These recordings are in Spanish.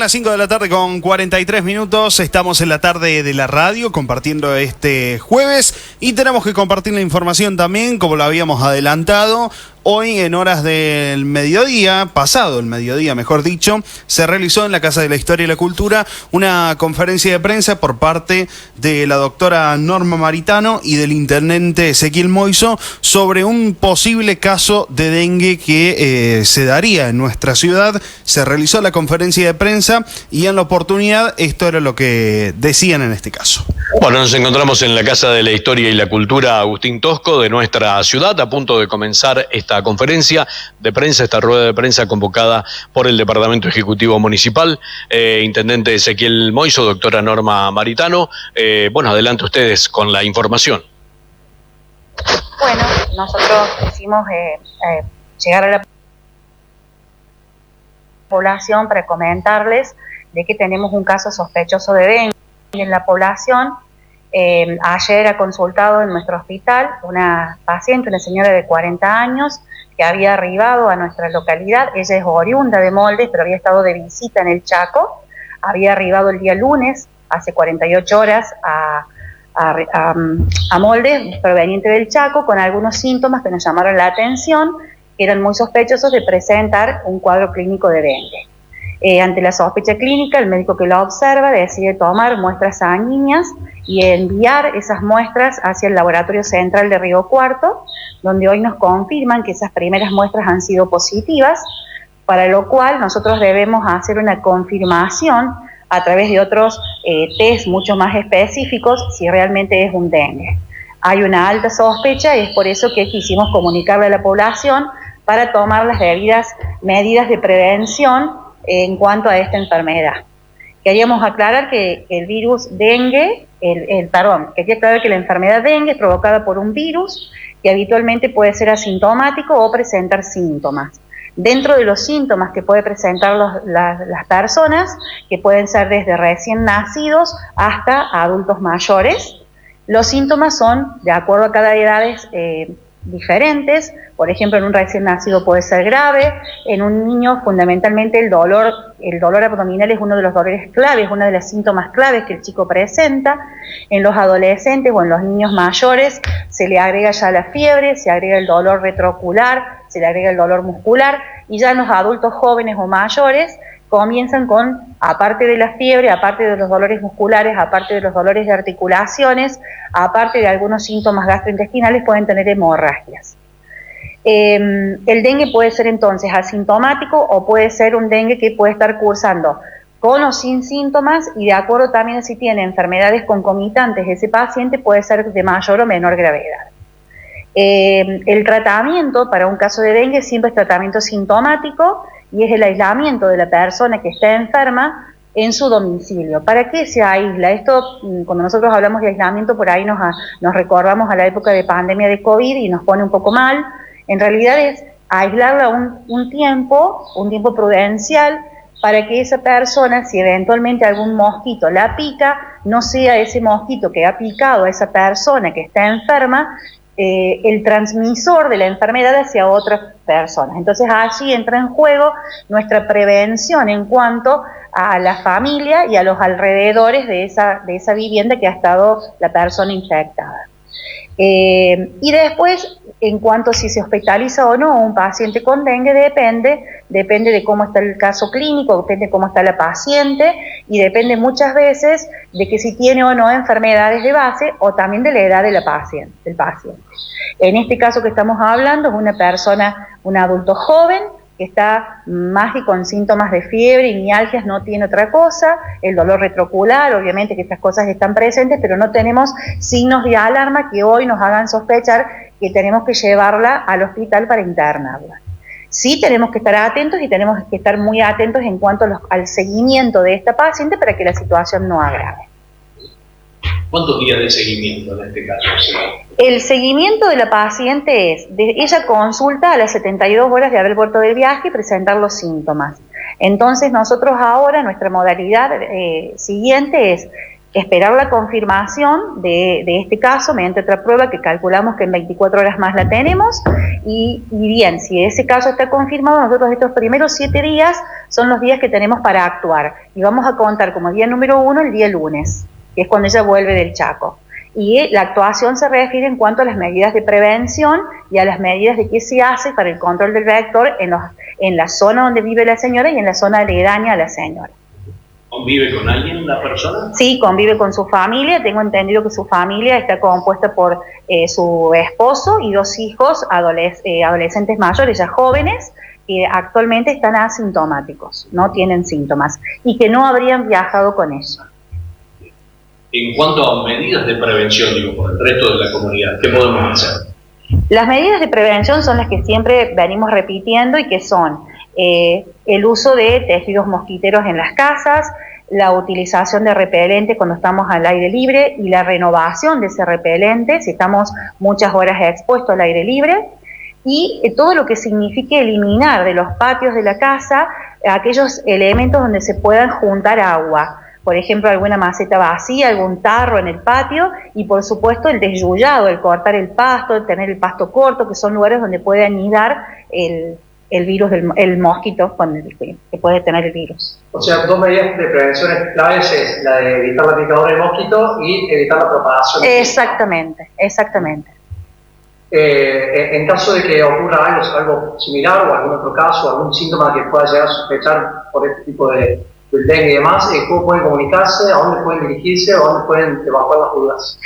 las 5 de la tarde con 43 minutos, estamos en la tarde de la radio compartiendo este jueves y tenemos que compartir la información también, como lo habíamos adelantado. Hoy en horas del mediodía, pasado el mediodía mejor dicho, se realizó en la Casa de la Historia y la Cultura una conferencia de prensa por parte de la doctora Norma Maritano y del intendente Ezequiel Moiso sobre un posible caso de dengue que se daría en nuestra ciudad. Se realizó la conferencia de prensa y en la oportunidad esto era lo que decían en este caso. Bueno, nos encontramos en la Casa de la Historia y la Cultura Agustín Tosco de nuestra ciudad, a punto de comenzar esta conferencia de prensa, esta rueda de prensa convocada por el Departamento Ejecutivo Municipal, intendente Ezequiel Moiso, doctora Norma Maritano. Bueno, adelante ustedes con la información. Bueno, nosotros quisimos llegar a la población para comentarles de que tenemos un caso sospechoso de dengue en la población. Ayer ha consultado en nuestro hospital una paciente, una señora de 40 años, que había arribado a nuestra localidad. Ella es oriunda de Moldes, pero había estado de visita en el Chaco. Había arribado el día lunes, hace 48 horas, a Moldes, proveniente del Chaco, con algunos síntomas que nos llamaron la atención, que eran muy sospechosos de presentar un cuadro clínico de dengue. Ante la sospecha clínica, el médico que la observa decide tomar muestras sanguíneas y enviar esas muestras hacia el Laboratorio Central de Río Cuarto, donde hoy nos confirman que esas primeras muestras han sido positivas, para lo cual nosotros debemos hacer una confirmación a través de otros test mucho más específicos si realmente es un dengue. Hay una alta sospecha y es por eso que quisimos comunicarle a la población para tomar las debidas medidas de prevención en cuanto a esta enfermedad. Queríamos aclarar que el virus dengue, quería aclarar que la enfermedad dengue es provocada por un virus que habitualmente puede ser asintomático o presentar síntomas. Dentro de los síntomas que puede presentar las personas, que pueden ser desde recién nacidos hasta adultos mayores, los síntomas son, de acuerdo a cada edad, diferentes. Por ejemplo, en un recién nacido puede ser grave, en un niño fundamentalmente el dolor abdominal es uno de los dolores claves, uno de los síntomas claves que el chico presenta. En los adolescentes o en los niños mayores se le agrega ya la fiebre, se agrega el dolor retroocular, se le agrega el dolor muscular, y ya en los adultos jóvenes o mayores comienzan con, aparte de la fiebre, aparte de los dolores musculares, aparte de los dolores de articulaciones, aparte de algunos síntomas gastrointestinales, pueden tener hemorragias. El dengue puede ser entonces asintomático o puede ser un dengue que puede estar cursando con o sin síntomas, y de acuerdo también a si tiene enfermedades concomitantes ese paciente, puede ser de mayor o menor gravedad. El tratamiento para un caso de dengue siempre es tratamiento sintomático y es el aislamiento de la persona que está enferma en su domicilio. ¿Para qué se aísla? Esto, cuando nosotros hablamos de aislamiento, por ahí nos recordamos a la época de pandemia de COVID y nos pone un poco mal. En realidad es aislarla un tiempo prudencial, para que esa persona, si eventualmente algún mosquito la pica, no sea ese mosquito que ha picado a esa persona que está enferma el transmisor de la enfermedad hacia otras personas. Entonces allí entra en juego nuestra prevención en cuanto a la familia y a los alrededores de esa vivienda que ha estado la persona infectada. Y después, en cuanto a si se hospitaliza o no un paciente con dengue, depende de cómo está el caso clínico, depende de cómo está la paciente, y depende muchas veces de que si tiene o no enfermedades de base, o también de la edad del paciente. En este caso que estamos hablando es una persona, un adulto joven, que está más que con síntomas de fiebre y mialgias, no tiene otra cosa, el dolor retroocular, obviamente que estas cosas están presentes, pero no tenemos signos de alarma que hoy nos hagan sospechar que tenemos que llevarla al hospital para internarla. Sí tenemos que estar atentos y tenemos que estar muy atentos en cuanto al seguimiento de esta paciente para que la situación no agrave. ¿Cuántos días de seguimiento en este caso? El seguimiento de la paciente es, ella consulta a las 72 horas de haber vuelto del viaje y presentar los síntomas. Entonces nosotros ahora, nuestra modalidad siguiente es esperar la confirmación de este caso mediante otra prueba que calculamos que en 24 horas más la tenemos y bien, si ese caso está confirmado, nosotros estos primeros 7 días son los días que tenemos para actuar y vamos a contar como día número 1 el día lunes, que es cuando ella vuelve del Chaco. Y la actuación se refiere en cuanto a las medidas de prevención y a las medidas de qué se hace para el control del vector en la zona donde vive la señora y en la zona aledaña a la señora. ¿Convive con alguien la persona? Sí, convive con su familia. Tengo entendido que su familia está compuesta por su esposo y 2 hijos adolescentes mayores, ya jóvenes, que actualmente están asintomáticos, no tienen síntomas y que no habrían viajado con ella. En cuanto a medidas de prevención, digo, por el resto de la comunidad, ¿qué podemos hacer? Las medidas de prevención son las que siempre venimos repitiendo y que son el uso de tejidos mosquiteros en las casas, la utilización de repelente cuando estamos al aire libre y la renovación de ese repelente si estamos muchas horas expuestos al aire libre y todo lo que signifique eliminar de los patios de la casa aquellos elementos donde se puedan juntar agua. Por ejemplo, alguna maceta vacía, algún tarro en el patio y, por supuesto, el desyullado, el cortar el pasto, el tener el pasto corto, que son lugares donde puede anidar el virus, el mosquito que puede tener el virus. O sea, 2 medidas de prevención claves es la de evitar la picadura del mosquito y evitar la propagación. Exactamente, exactamente. En caso de que ocurra algo similar o algún otro caso, algún síntoma que pueda llegar a sospechar por este tipo del dengue y demás, ¿cómo pueden comunicarse? ¿A dónde pueden dirigirse? ¿A dónde pueden evacuar las dudas?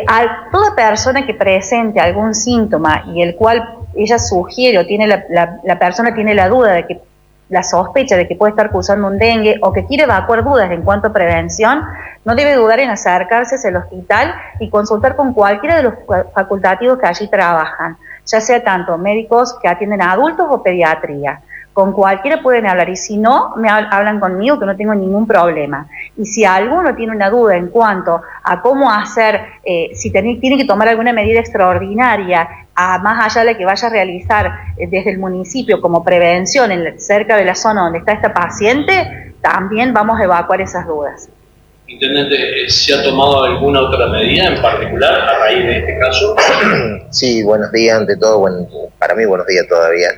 A toda persona que presente algún síntoma y el cual ella sugiere o tiene la persona tiene la duda de que la sospecha de que puede estar cursando un dengue o que quiere evacuar dudas en cuanto a prevención, no debe dudar en acercarse al hospital y consultar con cualquiera de los facultativos que allí trabajan, ya sea tanto médicos que atienden a adultos o pediatría. Con cualquiera pueden hablar y si no, me hablan conmigo que no tengo ningún problema. Y si alguno tiene una duda en cuanto a cómo hacer, si tiene que tomar alguna medida extraordinaria, más allá de la que vaya a realizar desde el municipio como prevención cerca de la zona donde está esta paciente, también vamos a evacuar esas dudas. Intendente, ¿se ha tomado alguna otra medida en particular a raíz de este caso? Sí, buenos días ante todo, para mí buenos días todavía.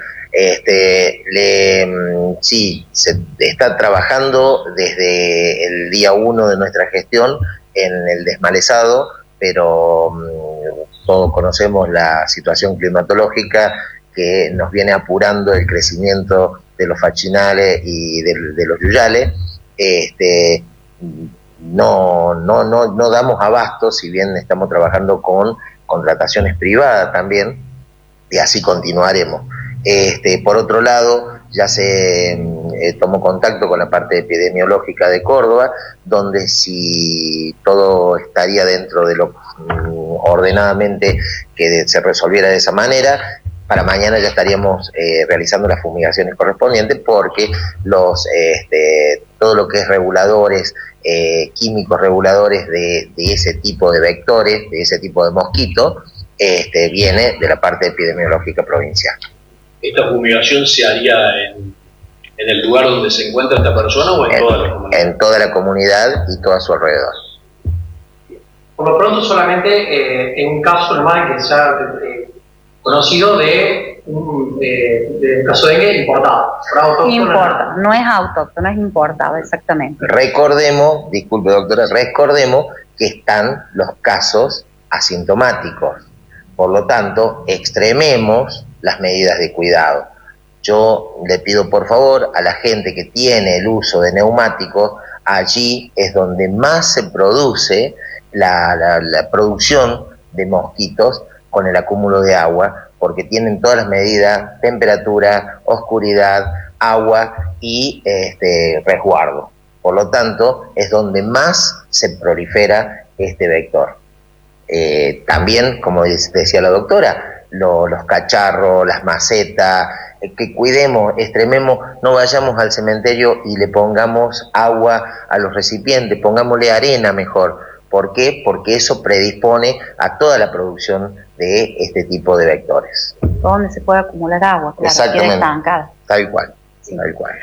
Sí, se está trabajando desde el día 1 de nuestra gestión en el desmalezado, pero todos conocemos la situación climatológica que nos viene apurando el crecimiento de los fachinales y de los yuyales. No damos abasto, si bien estamos trabajando con contrataciones privadas también, y así continuaremos. Por otro lado, ya se tomó contacto con la parte epidemiológica de Córdoba, donde si todo estaría dentro de lo ordenadamente que se resolviera de esa manera, para mañana ya estaríamos realizando las fumigaciones correspondientes, porque todo lo que es reguladores, químicos reguladores de ese tipo de vectores, de ese tipo de mosquitos, viene de la parte epidemiológica provincial. ¿Esta fumigación se haría en el lugar donde se encuentra esta persona o en toda la comunidad? En toda la comunidad y todo a su alrededor. Por lo pronto solamente en un caso normal que se ha conocido de un caso de dengue importado. Importa, no es autóctono, es importado, exactamente. Recordemos, disculpe doctora, que están los casos asintomáticos. Por lo tanto, extrememos las medidas de cuidado. Yo le pido por favor a la gente que tiene el uso de neumáticos, allí es donde más se produce la producción de mosquitos con el acúmulo de agua, porque tienen todas las medidas, temperatura, oscuridad, agua y resguardo. Por lo tanto, es donde más se prolifera este vector. También, como decía la doctora, los cacharros, las macetas, que cuidemos, extrememos, no vayamos al cementerio y le pongamos agua a los recipientes, pongámosle arena mejor. ¿Por qué? Porque eso predispone a toda la producción de este tipo de vectores. Donde se puede acumular agua, claro, exactamente, queda estancada. Tal cual, sí. Tal cual.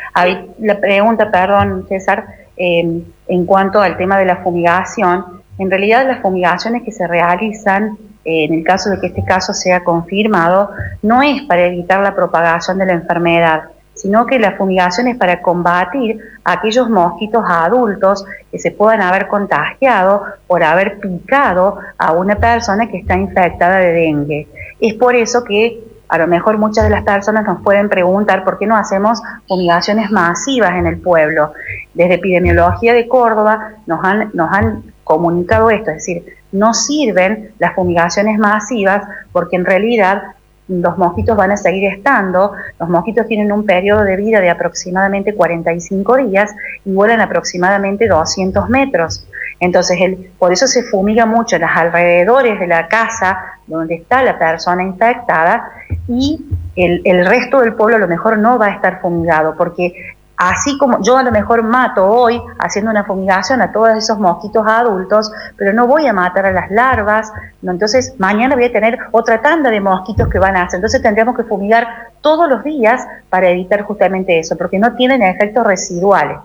La pregunta, perdón César, en cuanto al tema de la fumigación, en realidad las fumigaciones que se realizan, en el caso de que este caso sea confirmado, no es para evitar la propagación de la enfermedad, sino que la fumigación es para combatir a aquellos mosquitos adultos que se puedan haber contagiado por haber picado a una persona que está infectada de dengue. Es por eso que a lo mejor muchas de las personas nos pueden preguntar por qué no hacemos fumigaciones masivas en el pueblo. Desde Epidemiología de Córdoba nos han comunicado esto, es decir, no sirven las fumigaciones masivas porque en realidad los mosquitos van a seguir estando. Los mosquitos tienen un periodo de vida de aproximadamente 45 días y vuelan aproximadamente 200 metros. Entonces, por eso se fumiga mucho en los alrededores de la casa donde está la persona infectada, y el resto del pueblo a lo mejor no va a estar fumigado, porque así como yo a lo mejor mato hoy haciendo una fumigación a todos esos mosquitos adultos, pero no voy a matar a las larvas, ¿no? Entonces mañana voy a tener otra tanda de mosquitos que van a hacer. Entonces tendríamos que fumigar todos los días para evitar justamente eso, porque no tienen efectos residuales.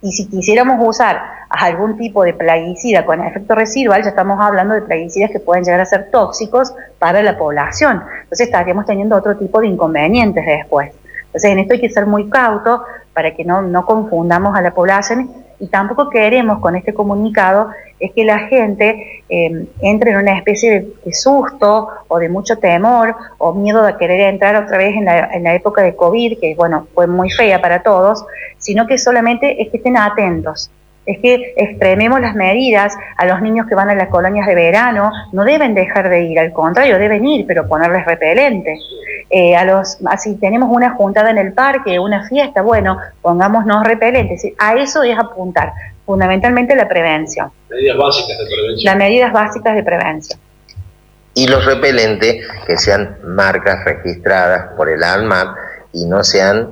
Y si quisiéramos usar algún tipo de plaguicida con efecto residual, ya estamos hablando de plaguicidas que pueden llegar a ser tóxicos para la población. Entonces estaríamos teniendo otro tipo de inconvenientes después. Entonces en esto hay que ser muy cautos para que no confundamos a la población, y tampoco queremos con este comunicado es que la gente entre en una especie de susto o de mucho temor o miedo de querer entrar otra vez en la época de COVID, que bueno, fue muy fea para todos, sino que solamente es que estén atentos. Es que extrememos las medidas. A los niños que van a las colonias de verano no deben dejar de ir, al contrario, deben ir, pero ponerles repelente. Así tenemos una juntada en el parque, una fiesta, bueno, pongámonos repelentes. A eso es apuntar, fundamentalmente la prevención. Medidas básicas de prevención. Las medidas básicas de prevención. Y los repelentes que sean marcas registradas por el ANMAT y no sean,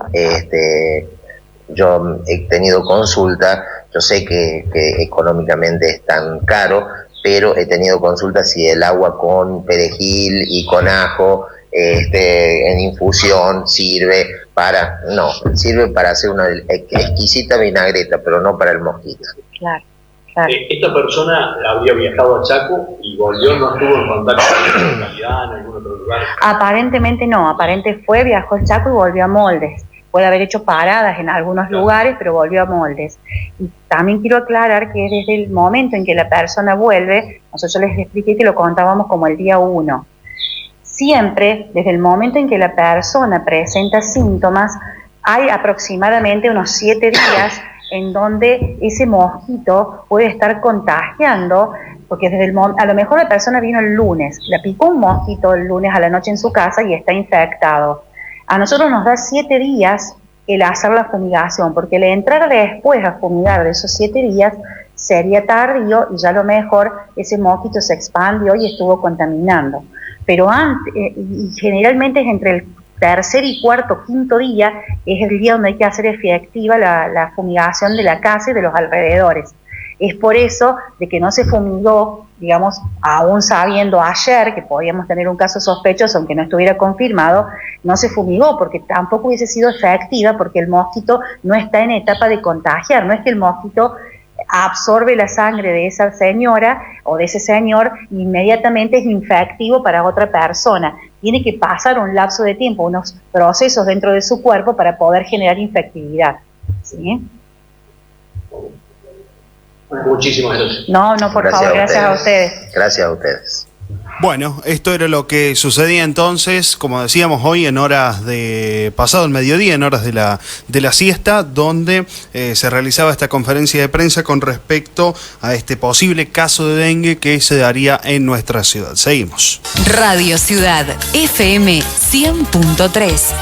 yo he tenido consulta, yo sé que económicamente es tan caro, pero he tenido consultas si el agua con perejil y con ajo en infusión sirve para hacer una exquisita vinagreta, pero no para el mosquito. Claro. Esta persona había viajado a Chaco y volvió, no estuvo en contacto con la localidad, en algún otro lugar. Aparentemente no, viajó al Chaco y volvió a Moldes. Puede haber hecho paradas en algunos lugares, pero volvió a Moldes. Y también quiero aclarar que desde el momento en que la persona vuelve, nosotros les expliqué que lo contábamos como el día 1. Siempre, desde el momento en que la persona presenta síntomas, hay aproximadamente unos 7 días en donde ese mosquito puede estar contagiando, porque a lo mejor la persona vino el lunes, la picó un mosquito el lunes a la noche en su casa y está infectado. A nosotros nos da 7 días el hacer la fumigación, porque el entrar después a fumigar de esos 7 días sería tardío y ya a lo mejor ese mosquito se expandió y estuvo contaminando. Pero y generalmente es entre el tercer y cuarto, quinto día, es el día donde hay que hacer efectiva la fumigación de la casa y de los alrededores. Es por eso de que no se fumigó, digamos, aún sabiendo ayer que podíamos tener un caso sospechoso, aunque no estuviera confirmado, no se fumigó porque tampoco hubiese sido efectiva, porque el mosquito no está en etapa de contagiar. No es que el mosquito absorbe la sangre de esa señora o de ese señor e inmediatamente es infectivo para otra persona. Tiene que pasar un lapso de tiempo, unos procesos dentro de su cuerpo para poder generar infectividad. ¿Sí? Muchísimas gracias. No, por favor, gracias a ustedes. Gracias a ustedes. Bueno, esto era lo que sucedía entonces, como decíamos hoy, en horas de pasado el mediodía, en horas de la siesta, donde se realizaba esta conferencia de prensa con respecto a este posible caso de dengue que se daría en nuestra ciudad. Seguimos. Radio Ciudad FM 100.3.